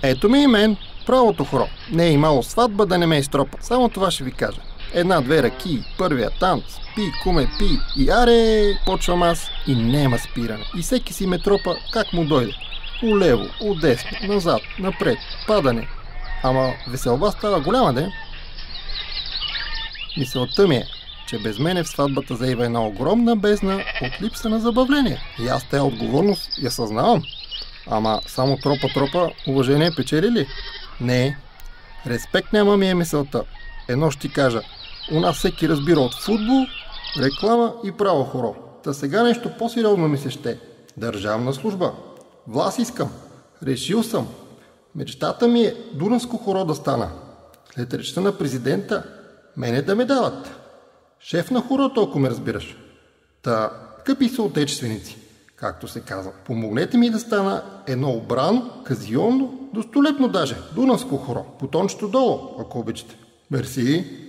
Ето ми и мен, правото хоро. Не е имало сватба да не ме изтропа. Само това ще ви кажа. Една-две ръки, първия танц, пи, куме, пи и аре, почвам аз и нема спиране. И всеки си ме тропа как му дойде. Улево, удесно, назад, напред, падане. Ама веселба става голяма, де? Мисълта ми е, че без мене в сватбата заива една огромна бездна от липса на забавление. И аз тая отговорност я съзнавам. Ама само тропа, уважение печели ли? Не. Респект няма ми е мисълта. Едно ще ти кажа. У нас всеки разбира от футбол, реклама и право хоро. Та сега нещо по-сериозно ми се ще. Държавна служба. Власт искам. Решил съм. Мечтата ми е Дунавско хоро да стана. След речта на президента, мене да ме дават. Шеф на хорото, ако ме разбираш. Та, скъпи съотечественици, както се казва, помогнете ми да стана едно обрано, казионно, достолепно даже, Дунавско хоро, бутончето долу, ако обичате. Мерси!